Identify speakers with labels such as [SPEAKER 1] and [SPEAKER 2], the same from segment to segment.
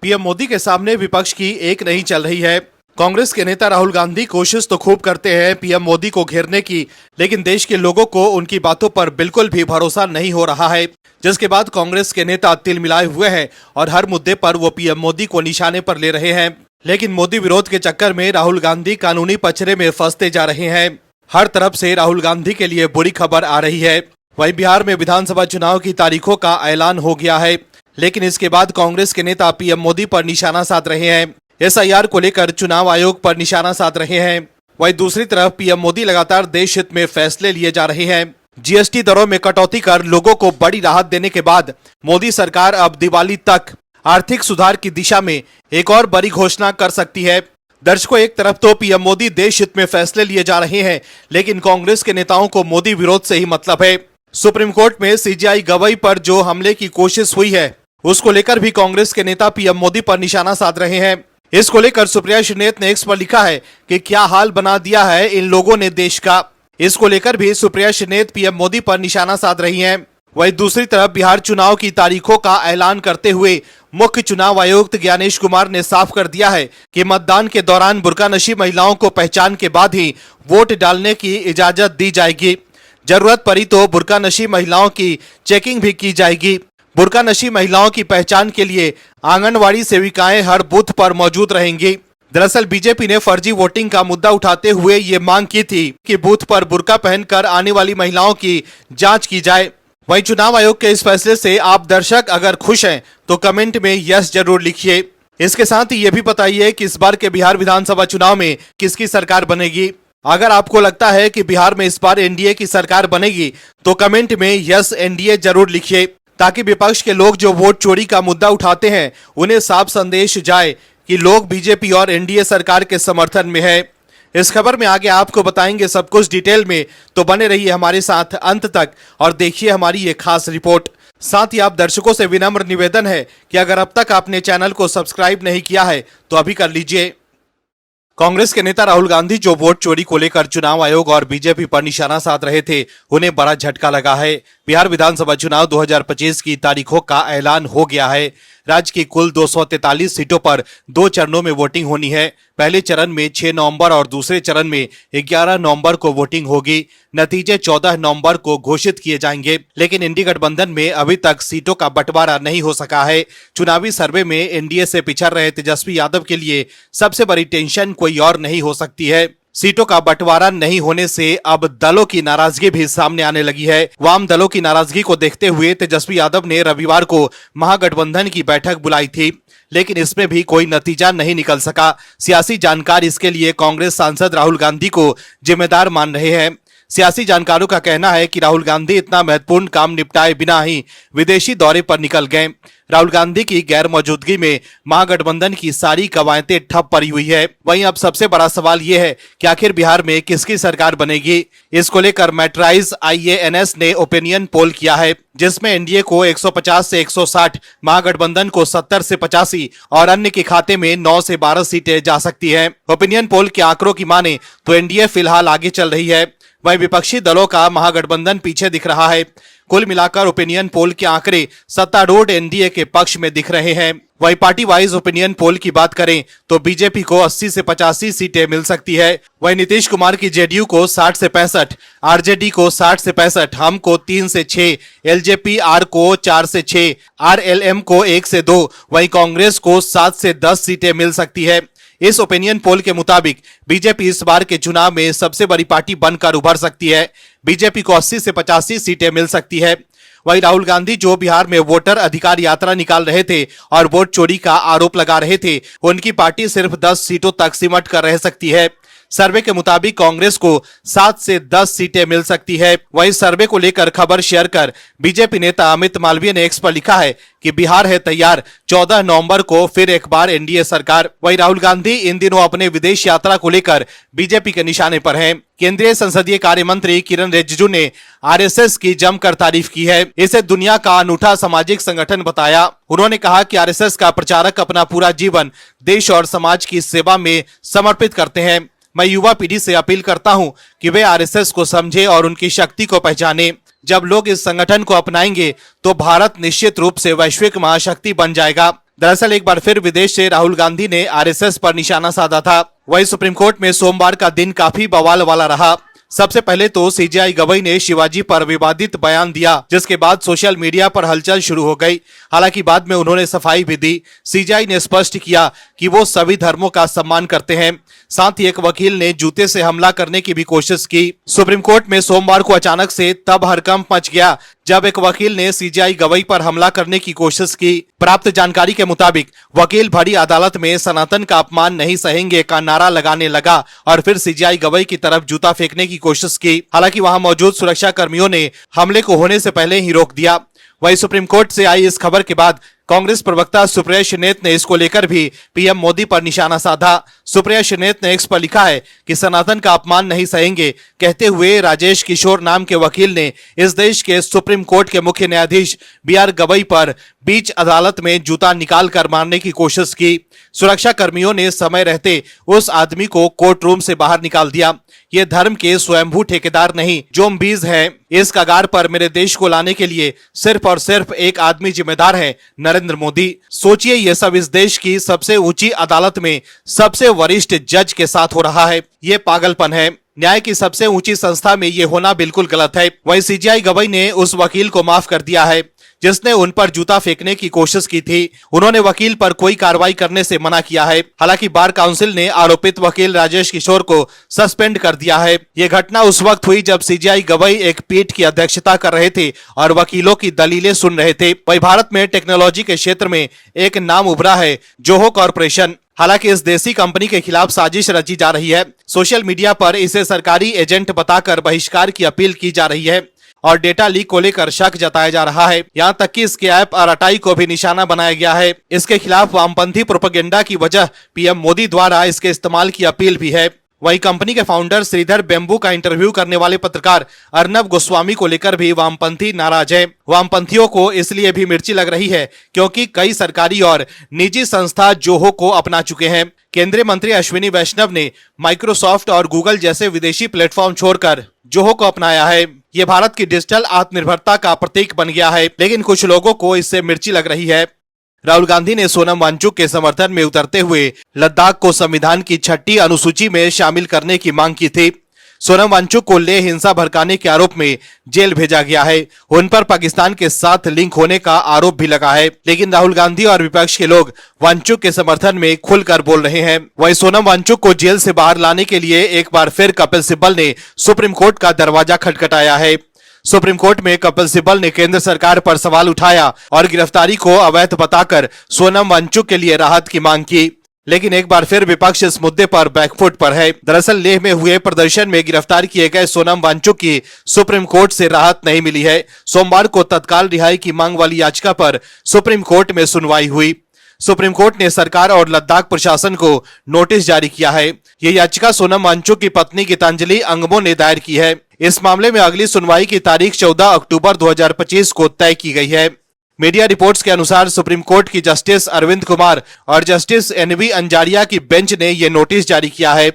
[SPEAKER 1] PM Modi के सामने विपक्ष की एक नहीं चल रही है। कांग्रेस के नेता राहुल गांधी कोशिश तो खूब करते हैं पीएम मोदी को घेरने की, लेकिन देश के लोगों को उनकी बातों पर बिल्कुल भी भरोसा नहीं हो रहा है। जिसके बाद कांग्रेस के नेता तिल मिलाए हुए हैं और हर मुद्दे पर वो पीएम मोदी को निशाने पर ले रहे हैं। लेकिन मोदी विरोध के चक्कर में राहुल गांधी कानूनी पचड़े में फंसते जा रहे हैं। हर तरफ से राहुल गांधी के लिए बुरी खबर आ रही है। वहीं बिहार में विधानसभा चुनाव की तारीखों का ऐलान हो गया है, लेकिन इसके बाद कांग्रेस के नेता पीएम मोदी पर निशाना साध रहे हैं। एसआईआर को लेकर चुनाव आयोग पर निशाना साध रहे हैं। वहीं दूसरी तरफ पीएम मोदी लगातार देश हित में फैसले लिए जा रहे हैं। जीएसटी दरों में कटौती कर लोगों को बड़ी राहत देने के बाद मोदी सरकार अब दिवाली तक आर्थिक सुधार की दिशा में एक और बड़ी घोषणा कर सकती है। दर्शकों, एक तरफ तो पीएम मोदी देश हित में फैसले लिए जा रहे हैं, लेकिन कांग्रेस के नेताओं को मोदी विरोध से ही मतलब है। सुप्रीम कोर्ट में सीजेआई गवाही पर जो हमले की कोशिश हुई है, उसको लेकर भी कांग्रेस के नेता पीएम मोदी पर निशाना साध रहे हैं। इसको लेकर सुप्रिया श्रीनेत ने एक्स पर लिखा है कि क्या हाल बना दिया है इन लोगों ने देश का। इसको लेकर भी सुप्रिया श्रीनेत पीएम मोदी पर निशाना साध रही हैं। वहीं दूसरी तरफ बिहार चुनाव की तारीखों का ऐलान करते हुए मुख्य चुनाव आयुक्त ज्ञानेश कुमार ने साफ कर दिया है कि मतदान के दौरान बुर्कानशी महिलाओं को पहचान के बाद ही वोट डालने की इजाजत दी जाएगी। जरूरत पड़ी तो बुर्कानशी महिलाओं की चेकिंग भी की जाएगी। बुर्कानशी महिलाओं की पहचान के लिए आंगनवाड़ी सेविकाएं हर बूथ पर मौजूद रहेंगी। दरअसल बीजेपी ने फर्जी वोटिंग का मुद्दा उठाते हुए ये मांग की थी कि बूथ पर बुर्का पहनकर आने वाली महिलाओं की जांच की जाए। वहीं चुनाव आयोग के इस फैसले से आप दर्शक अगर खुश हैं तो कमेंट में यस जरूर लिखिए। इसके साथ ही ये भी बताइए कि इस बार के बिहार विधानसभा चुनाव में किसकी सरकार बनेगी। अगर आपको लगता है कि बिहार में इस बार एनडीए की सरकार बनेगी तो कमेंट में यस एनडीए जरूर लिखिए, ताकि विपक्ष के लोग जो वोट चोरी का मुद्दा उठाते हैं उन्हें साफ संदेश जाए कि लोग बीजेपी और एनडीए सरकार के समर्थन में है। इस खबर में आगे आपको बताएंगे सब कुछ डिटेल में, तो बने रहिए हमारे साथ अंत तक और देखिए हमारी ये खास रिपोर्ट। साथ ही आप दर्शकों से विनम्र निवेदन है कि अगर अब तक आपने चैनल को सब्सक्राइब नहीं किया है तो अभी कर लीजिए। कांग्रेस के नेता राहुल गांधी जो वोट चोरी को लेकर चुनाव आयोग और बीजेपी पर निशाना साध रहे थे, उन्हें बड़ा झटका लगा है। बिहार विधानसभा चुनाव 2025 की तारीखों का ऐलान हो गया है। राज्य की कुल 243 सीटों पर 2 चरणों में वोटिंग होनी है। पहले चरण में 6 नवंबर और दूसरे चरण में 11 नवंबर को वोटिंग होगी। नतीजे 14 नवंबर को घोषित किए जाएंगे, लेकिन इंडी गठबंधन में अभी तक सीटों का बंटवारा नहीं हो सका है। चुनावी सर्वे में एनडीए से पिछड़ रहे तेजस्वी यादव के लिए सबसे बड़ी टेंशन कोई और नहीं हो सकती है। सीटों का बंटवारा नहीं होने से अब दलों की नाराजगी भी सामने आने लगी है। वाम दलों की नाराजगी को देखते हुए तेजस्वी यादव ने रविवार को महागठबंधन की बैठक बुलाई थी, लेकिन इसमें भी कोई नतीजा नहीं निकल सका। सियासी जानकार इसके लिए कांग्रेस सांसद राहुल गांधी को जिम्मेदार मान रहे हैं। सियासी जानकारों का कहना है कि राहुल गांधी इतना महत्वपूर्ण काम निपटाए बिना ही विदेशी दौरे पर निकल गए। राहुल गांधी की गैर मौजूदगी में महागठबंधन की सारी कवायतें ठप पड़ी हुई है। वहीं अब सबसे बड़ा सवाल यह है कि आखिर बिहार में किसकी सरकार बनेगी। इसको लेकर मैट्राइज IANS ने ओपिनियन पोल किया है, जिसमें एनडीए को 150 से 160, महागठबंधन को 70 से 85 और अन्य के खाते में 9 से 12 सीटें जा सकती हैं। ओपिनियन पोल के आंकड़ों की माने तो एनडीए फिलहाल आगे चल रही है, वहीं विपक्षी दलों का महागठबंधन पीछे दिख रहा है। कुल मिलाकर ओपिनियन पोल के आंकड़े सत्तारूढ़ एनडीए के पक्ष में दिख रहे हैं। वहीं पार्टी वाइज ओपिनियन पोल की बात करें तो बीजेपी को 80 से 85 सीटें मिल सकती है। वहीं नीतीश कुमार की जेडीयू को 60 से 65, आरजेडी को 60 से 65, हम को 3 से 6, एलजेपी आर को 4 से 6, आरएलएम को 1 से 2, वहीं कांग्रेस को 7 से 10 सीटें मिल सकती है। इस ओपिनियन पोल के मुताबिक बीजेपी इस बार के चुनाव में सबसे बड़ी पार्टी बनकर उभर सकती है। बीजेपी को 80 से 85 सीटें मिल सकती है। वहीं राहुल गांधी जो बिहार में वोटर अधिकार यात्रा निकाल रहे थे और वोट चोरी का आरोप लगा रहे थे, उनकी पार्टी सिर्फ 10 सीटों तक सिमट कर रह सकती है। सर्वे के मुताबिक कांग्रेस को 7 से 10 सीटें मिल सकती है। वहीं सर्वे को लेकर खबर शेयर कर बीजेपी नेता अमित मालवीय ने एक्स पर लिखा है कि बिहार है तैयार, 14 नवंबर को फिर एक बार एनडीए सरकार। वहीं राहुल गांधी इन दिनों अपने विदेश यात्रा को लेकर बीजेपी के निशाने पर हैं। केंद्रीय संसदीय कार्य मंत्री किरण रिजिजू ने आरएसएस की जमकर तारीफ की है। इसे दुनिया का अनूठा सामाजिक संगठन बताया। उन्होंने कहा कि आरएसएस का प्रचारक अपना पूरा जीवन देश और समाज की सेवा में समर्पित करते हैं। मैं युवा पीढ़ी से अपील करता हूं कि वे आरएसएस को समझे और उनकी शक्ति को पहचाने। जब लोग इस संगठन को अपनाएंगे तो भारत निश्चित रूप से वैश्विक महाशक्ति बन जाएगा। दरअसल एक बार फिर विदेश से राहुल गांधी ने आरएसएस पर निशाना साधा था। वहीं सुप्रीम कोर्ट में सोमवार का दिन काफी बवाल वाला रहा। सबसे पहले तो सीजेआई गवई ने शिवाजी पर विवादित बयान दिया, जिसके बाद सोशल मीडिया पर हलचल शुरू हो गई। हालांकि बाद में उन्होंने सफाई भी दी। सीजेआई ने स्पष्ट किया कि वो सभी धर्मों का सम्मान करते हैं। साथ ही एक वकील ने जूते से हमला करने की भी कोशिश की। सुप्रीम कोर्ट में सोमवार को अचानक से तब हड़कंप मच गया जब एक वकील ने सीजेआई गवई पर हमला करने की कोशिश की। प्राप्त जानकारी के मुताबिक वकील भरी अदालत में सनातन का अपमान नहीं सहेंगे का नारा लगाने लगा और फिर सीजेआई गवई की तरफ जूता फेंकने की कोशिश की। हालांकि वहां मौजूद सुरक्षा कर्मियों ने हमले को होने से पहले ही रोक दिया। वहीं सुप्रीम कोर्ट से आई इस खबर के बाद कांग्रेस प्रवक्ता सुप्रिया श्रीनेत ने इसको लेकर भी पीएम मोदी पर निशाना साधा। सुप्रिया श्रीनेत ने एक्स पर लिखा है कि सनातन का अपमान नहीं सहेंगे कहते हुए राजेश किशोर नाम के वकील ने इस देश के सुप्रीम कोर्ट के मुख्य न्यायाधीश बीआर गवई पर बीच अदालत में जूता निकाल कर मारने की कोशिश की। सुरक्षा कर्मियों ने समय रहते उस आदमी को कोर्ट रूम से बाहर निकाल दिया। ये धर्म के स्वयंभू ठेकेदार नहीं, जोम्बीज हैं। इस कगार पर मेरे देश को लाने के लिए सिर्फ और सिर्फ एक आदमी जिम्मेदार है, नरेंद्र मोदी। सोचिए ये सब इस देश की सबसे ऊंची अदालत में सबसे वरिष्ठ जज के साथ हो रहा है। ये पागलपन है। न्याय की सबसे ऊंची संस्था में ये होना बिल्कुल गलत है। वहीं सीजेआई गवई ने उस वकील को माफ कर दिया है जिसने उन पर जूता फेंकने की कोशिश की थी। उन्होंने वकील पर कोई कार्रवाई करने से मना किया है। हालांकि बार काउंसिल ने आरोपित वकील राजेश किशोर को सस्पेंड कर दिया है। ये घटना उस वक्त हुई जब सीजेआई गवई एक पीठ की अध्यक्षता कर रहे थे और वकीलों की दलीलें सुन रहे थे। वहीं भारत में टेक्नोलॉजी के क्षेत्र में एक नाम उभरा है, जोहो कॉर्पोरेशन। हालांकि इस देसी कंपनी के खिलाफ साजिश रची जा रही है। सोशल मीडिया पर इसे सरकारी एजेंट बताकर बहिष्कार की अपील की जा रही है और डेटा लीक को लेकर शक जताया जा रहा है। यहां तक कि इसके ऐप अराटाई को भी निशाना बनाया गया है। इसके खिलाफ वामपंथी प्रोपेगेंडा की वजह पीएम मोदी द्वारा इसके इस्तेमाल की अपील भी है। वहीं कंपनी के फाउंडर श्रीधर बेम्बू का इंटरव्यू करने वाले पत्रकार अर्नब गोस्वामी को लेकर भी वामपंथी नाराज है। वामपंथियों को इसलिए भी मिर्ची लग रही है क्योंकि कई सरकारी और निजी संस्था जोहो को अपना चुके हैं। केंद्रीय मंत्री अश्विनी वैष्णव ने माइक्रोसॉफ्ट और गूगल जैसे विदेशी प्लेटफॉर्म छोड़कर जोहो को अपनाया है। ये भारत की डिजिटल आत्मनिर्भरता का प्रतीक बन गया है, लेकिन कुछ लोगों को इससे मिर्ची लग रही है। राहुल गांधी ने सोनम वांगचुक के समर्थन में उतरते हुए लद्दाख को संविधान की 6ठी अनुसूची में शामिल करने की मांग की थी। सोनम वांगचुक को लेह हिंसा भड़काने के आरोप में जेल भेजा गया है। उन पर पाकिस्तान के साथ लिंक होने का आरोप भी लगा है, लेकिन राहुल गांधी और विपक्ष के लोग वांगचुक के समर्थन में खुलकर बोल रहे हैं। वहीं सोनम वांगचुक को जेल से बाहर लाने के लिए एक बार फिर कपिल सिब्बल ने सुप्रीम कोर्ट का दरवाजा खटखटाया है। सुप्रीम कोर्ट में कपिल सिब्बल ने केंद्र सरकार पर सवाल उठाया और गिरफ्तारी को अवैध बताकर सोनम वांगचुक के लिए राहत की मांग की। लेकिन एक बार फिर विपक्ष इस मुद्दे पर बैकफुट पर है। दरअसल लेह में हुए प्रदर्शन में गिरफ्तार किए गए सोनम वांगचुक की सुप्रीम कोर्ट से राहत नहीं मिली है। सोमवार को तत्काल रिहाई की मांग वाली याचिका पर सुप्रीम कोर्ट में सुनवाई हुई। सुप्रीम कोर्ट ने सरकार और लद्दाख प्रशासन को नोटिस जारी किया है। ये याचिका सोनम वांगचुक की पत्नी गीतांजलि अंगमो ने दायर की है। इस मामले में अगली सुनवाई की तारीख 14 अक्टूबर 2025 को तय की गई है। मीडिया रिपोर्ट्स के अनुसार सुप्रीम कोर्ट की जस्टिस अरविंद कुमार और जस्टिस एनवी अंजारिया की बेंच ने यह नोटिस जारी किया है।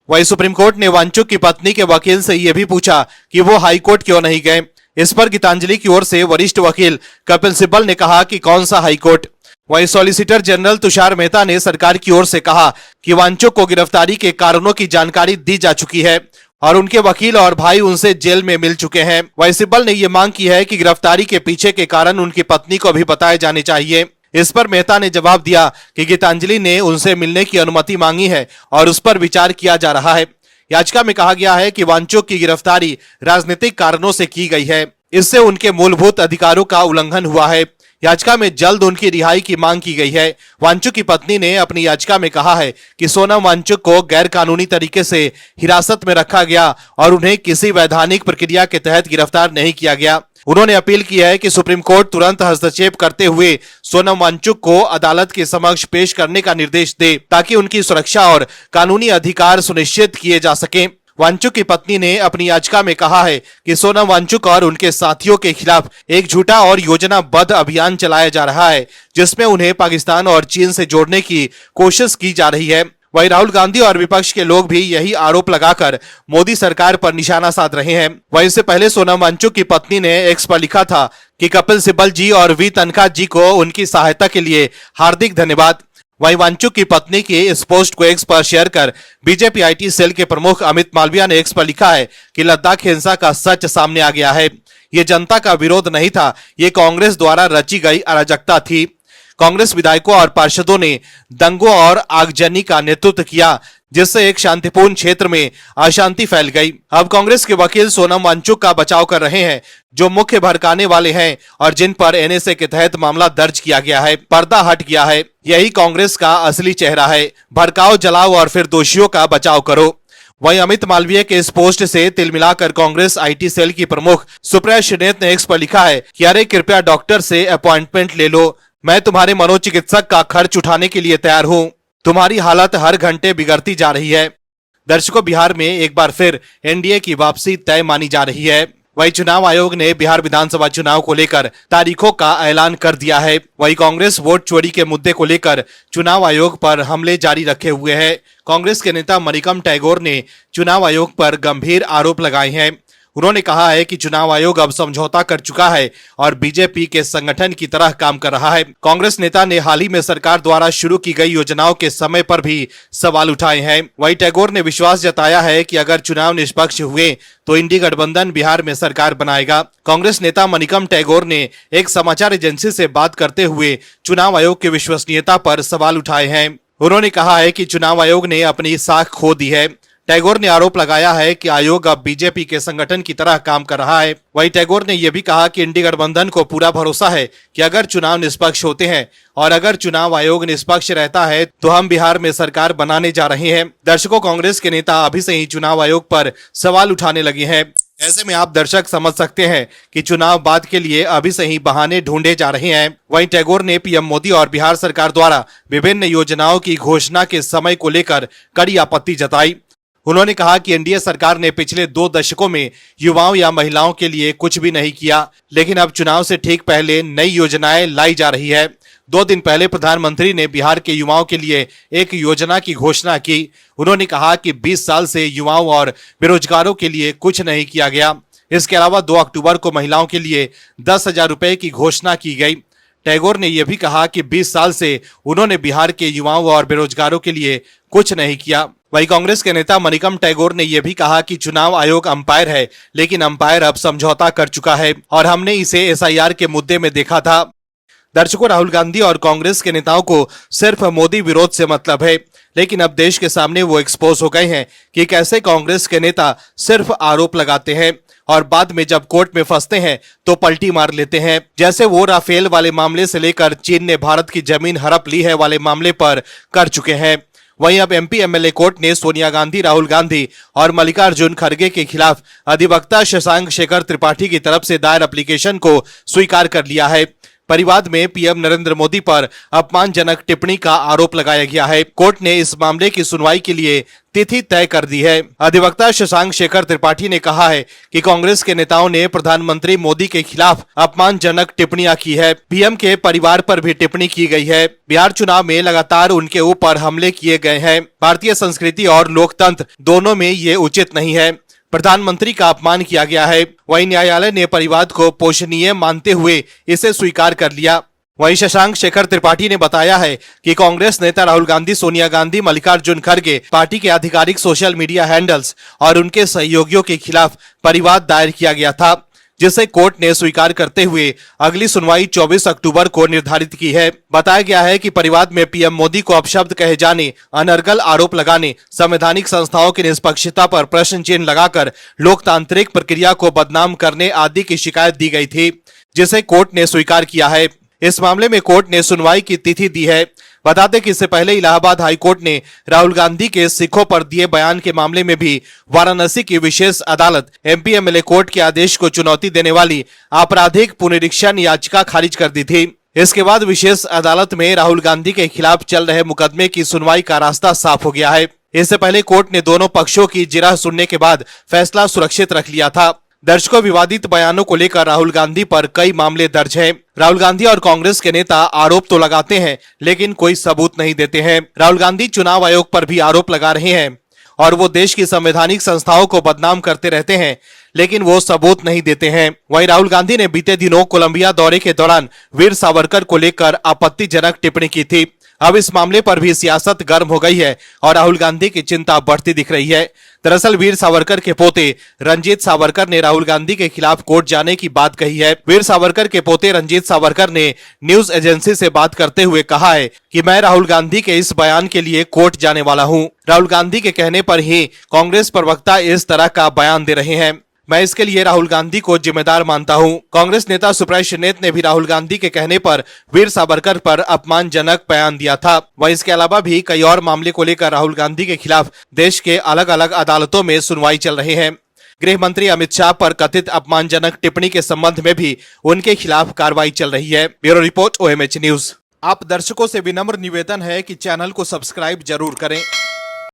[SPEAKER 1] वहीं सुप्रीम कोर्ट ने वांगचुक की पत्नी के वकील से यह भी पूछा कि वो हाई कोर्ट क्यों नहीं गए। इस पर गीतांजलि की ओर से वरिष्ठ वकील कपिल सिब्बल ने कहा कि कौन सा हाई कोर्ट। वहीं सॉलिसिटर जनरल तुषार मेहता ने सरकार की ओर से कहा कि वांगचुक को गिरफ्तारी के कारणों की जानकारी दी जा चुकी है और उनके वकील और भाई उनसे जेल में मिल चुके हैं। वहीं सिब्बल ने यह मांग की है कि गिरफ्तारी के पीछे के कारण उनकी पत्नी को भी बताए जाने चाहिए। इस पर मेहता ने जवाब दिया कि गीतांजलि ने उनसे मिलने की अनुमति मांगी है और उस पर विचार किया जा रहा है। याचिका में कहा गया है कि वांगचुक की गिरफ्तारी राजनीतिक कारणों से की गई है। इससे उनके मूलभूत अधिकारों का उल्लंघन हुआ है। याचिका में जल्द उनकी रिहाई की मांग की गई है। वांगचुक की पत्नी ने अपनी याचिका में कहा है कि सोनम वांगचुक को गैर कानूनी तरीके से हिरासत में रखा गया और उन्हें किसी वैधानिक प्रक्रिया के तहत गिरफ्तार नहीं किया गया। उन्होंने अपील की है कि सुप्रीम कोर्ट तुरंत हस्तक्षेप करते हुए सोनम वांगचुक को अदालत के समक्ष पेश करने का निर्देश दे ताकि उनकी सुरक्षा और कानूनी अधिकार सुनिश्चित किए जा सकें। वांगचुक की पत्नी ने अपनी याचिका में कहा है कि सोनम वांगचुक और उनके साथियों के खिलाफ एक झूठा और योजनाबद्ध अभियान चलाया जा रहा है जिसमें उन्हें पाकिस्तान और चीन से जोड़ने की कोशिश की जा रही है। वहीं राहुल गांधी और विपक्ष के लोग भी यही आरोप लगाकर मोदी सरकार पर निशाना साध रहे हैं। वहीं इससे पहले सोनम वांगचुक की पत्नी ने एक्स पर लिखा था कि कपिल सिब्बल जी और वी तनखा जी को उनकी सहायता के लिए हार्दिक धन्यवाद। वहीं वांचुक की पत्नी की इस पोस्ट को एक्स पर शेयर कर बीजेपी आईटी सेल के प्रमुख अमित मालविया ने एक्स पर लिखा है कि लद्दाख हिंसा का सच सामने आ गया है। ये जनता का विरोध नहीं था, ये कांग्रेस द्वारा रची गई अराजकता थी। कांग्रेस विधायकों और पार्षदों ने दंगों और आगजनी का नेतृत्व किया, जिससे एक शांतिपूर्ण क्षेत्र में अशांति फैल गई। अब कांग्रेस के वकील सोनम वांचुक का बचाव कर रहे हैं, जो मुख्य भड़काने वाले हैं और जिन पर एनएसए के तहत मामला दर्ज किया गया है। पर्दा हट गया है, यही कांग्रेस का असली चेहरा है। भड़काओ, जलाओ और फिर दोषियों का बचाव करो। वहीं अमित मालवीय के इस पोस्ट से तिल मिलाकर कांग्रेस आईटी सेल की प्रमुख सुप्रिया श्रीनेत ने एक्स पर लिखा है कि अरे कृपया डॉक्टर से अपॉइंटमेंट ले लो, मैं तुम्हारे मनोचिकित्सक का खर्च उठाने के लिए तैयार हूं। तुम्हारी हालत हर घंटे बिगड़ती जा रही है। दर्शकों, बिहार में एक बार फिर एनडीए की वापसी तय मानी जा रही है। वहीं चुनाव आयोग ने बिहार विधानसभा चुनाव को लेकर तारीखों का ऐलान कर दिया है। वहीं कांग्रेस वोट चोरी के मुद्दे को लेकर चुनाव आयोग पर हमले जारी रखे हुए है। कांग्रेस के नेता मणिकम टैगोर ने चुनाव आयोग पर गंभीर आरोप लगाए हैं। उन्होंने कहा है कि चुनाव आयोग अब समझौता कर चुका है और बीजेपी के संगठन की तरह काम कर रहा है। कांग्रेस नेता ने हाल ही में सरकार द्वारा शुरू की गई योजनाओं के समय पर भी सवाल उठाए हैं। वहीं टैगोर ने विश्वास जताया है कि अगर चुनाव निष्पक्ष हुए तो इंडी गठबंधन बिहार में सरकार बनाएगा। कांग्रेस नेता मणिकम टैगोर ने एक समाचार एजेंसी से बात करते हुए चुनाव आयोग की विश्वसनीयता पर सवाल उठाए हैं। उन्होंने कहा है कि चुनाव आयोग ने अपनी साख खो दी है। टैगोर ने आरोप लगाया है कि आयोग अब बीजेपी के संगठन की तरह काम कर रहा है। वहीं टैगोर ने यह भी कहा कि इंडी गठबंधन को पूरा भरोसा है कि अगर चुनाव निष्पक्ष होते हैं और अगर चुनाव आयोग निष्पक्ष रहता है तो हम बिहार में सरकार बनाने जा रहे हैं। दर्शकों, कांग्रेस के नेता अभी से ही चुनाव आयोग पर सवाल उठाने लगे हैं। ऐसे में आप दर्शक समझ सकते हैं कि चुनाव बाद के लिए अभी से ही बहाने ढूंढे जा रहे हैं। वहीं टैगोर ने पीएम मोदी और बिहार सरकार द्वारा विभिन्न योजनाओं की घोषणा के समय को लेकर कड़ी आपत्ति जताई। उन्होंने कहा कि एनडीए सरकार ने पिछले 2 दशकों में युवाओं या महिलाओं के लिए कुछ भी नहीं किया, लेकिन अब चुनाव से ठीक पहले नई योजनाएं लाई जा रही है। 2 दिन पहले प्रधानमंत्री ने बिहार के युवाओं के लिए एक योजना की घोषणा की। उन्होंने कहा कि 20 साल से युवाओं और बेरोजगारों के लिए कुछ नहीं किया गया। इसके अलावा 2 अक्टूबर को महिलाओं के लिए 10,000 रुपए की घोषणा की गई। टैगोर ने यह भी कहा कि 20 साल से उन्होंने बिहार के युवाओं और बेरोजगारों के लिए कुछ नहीं किया। वहीं कांग्रेस के नेता मणिकम टैगोर ने यह भी कहा कि चुनाव आयोग अंपायर है, लेकिन अंपायर अब समझौता कर चुका है और हमने इसे एसआईआर के मुद्दे में देखा था। दर्शकों, राहुल गांधी और कांग्रेस के नेताओं को सिर्फ मोदी विरोध से मतलब है, लेकिन अब देश के सामने वो एक्सपोज हो गए हैं कि कैसे कांग्रेस के नेता सिर्फ आरोप लगाते हैं और बाद में जब कोर्ट में फंसते हैं तो पलटी मार लेते हैं। जैसे वो राफेल वाले मामले से लेकर चीन ने भारत की जमीन हड़प ली है वाले मामले पर कर चुके हैं। वहीं अब एमपी एमएलए कोर्ट ने सोनिया गांधी, राहुल गांधी और मल्लिकार्जुन खड़गे के खिलाफ अधिवक्ता शशांक शेखर त्रिपाठी की तरफ से दायर एप्लीकेशन को स्वीकार कर लिया है। परिवाद में पीएम नरेंद्र मोदी पर अपमानजनक टिप्पणी का आरोप लगाया गया है। कोर्ट ने इस मामले की सुनवाई के लिए तिथि तय कर दी है। अधिवक्ता शशांक शेखर त्रिपाठी ने कहा है कि कांग्रेस के नेताओं ने प्रधानमंत्री मोदी के खिलाफ अपमानजनक टिप्पणियां की है। पीएम के परिवार पर भी टिप्पणी की गई है। बिहार चुनाव में लगातार उनके ऊपर हमले किए गए हैं। भारतीय संस्कृति और लोकतंत्र दोनों में ये उचित नहीं है। प्रधानमंत्री का अपमान किया गया है। वहीं न्यायालय ने परिवाद को पोषणीय मानते हुए इसे स्वीकार कर लिया। वहीं शशांक शेखर त्रिपाठी ने बताया है कि कांग्रेस नेता राहुल गांधी, सोनिया गांधी, मल्लिकार्जुन खड़गे, पार्टी के आधिकारिक सोशल मीडिया हैंडल्स और उनके सहयोगियों के खिलाफ परिवाद दायर किया गया था, जिसे कोर्ट ने स्वीकार करते हुए अगली सुनवाई 24 अक्टूबर को निर्धारित की है। बताया गया है कि परिवाद में पीएम मोदी को अपशब्द कहे जाने, अनर्गल आरोप लगाने, संवैधानिक संस्थाओं की निष्पक्षता पर प्रश्न चिन्ह लगाकर लोकतांत्रिक प्रक्रिया को बदनाम करने आदि की शिकायत दी गई थी, जिसे कोर्ट ने स्वीकार किया है। इस मामले में कोर्ट ने सुनवाई की तिथि दी है। बता दें कि इससे पहले इलाहाबाद हाई कोर्ट ने राहुल गांधी के सिखों पर दिए बयान के मामले में भी वाराणसी की विशेष अदालत एमपी एमएलए कोर्ट के आदेश को चुनौती देने वाली आपराधिक पुनरीक्षण याचिका खारिज कर दी थी। इसके बाद विशेष अदालत में राहुल गांधी के खिलाफ चल रहे मुकदमे की सुनवाई का रास्ता साफ हो गया है। इससे पहले कोर्ट ने दोनों पक्षों की जिरह सुनने के बाद फैसला सुरक्षित रख लिया था। दर्शकों, विवादित बयानों को लेकर राहुल गांधी पर कई मामले दर्ज हैं। राहुल गांधी और कांग्रेस के नेता आरोप तो लगाते हैं, लेकिन कोई सबूत नहीं देते हैं। राहुल गांधी चुनाव आयोग पर भी आरोप लगा रहे हैं और वो देश की संवैधानिक संस्थाओं को बदनाम करते रहते हैं, लेकिन वो सबूत नहीं देते हैं। वहीं राहुल गांधी ने बीते दिनों कोलंबिया दौरे के दौरान वीर सावरकर को लेकर आपत्तिजनक टिप्पणी की थी। अब इस मामले पर भी सियासत गर्म हो गई है और राहुल गांधी की चिंता बढ़ती दिख रही है। दरअसल वीर सावरकर के पोते रंजीत सावरकर ने राहुल गांधी के खिलाफ कोर्ट जाने की बात कही है। वीर सावरकर के पोते रंजीत सावरकर ने न्यूज एजेंसी से बात करते हुए कहा है कि मैं राहुल गांधी के इस बयान के लिए कोर्ट जाने वाला हूं। राहुल गांधी के कहने पर ही कांग्रेस प्रवक्ता इस तरह का बयान दे रहे हैं। मैं इसके लिए राहुल गांधी को जिम्मेदार मानता हूं। कांग्रेस नेता सुप्रिया श्रीनेत ने भी राहुल गांधी के कहने पर वीर सावरकर पर अपमानजनक बयान दिया था। वहीं इसके अलावा भी कई और मामले को लेकर राहुल गांधी के खिलाफ देश के अलग अलग अदालतों में सुनवाई चल रही है। गृह मंत्री अमित शाह पर कथित अपमानजनक टिप्पणी के संबंध में भी उनके खिलाफ कार्रवाई चल रही है। Bureau report OMH news. आप दर्शकों से विनम्र निवेदन है कि चैनल को सब्सक्राइब जरूर करें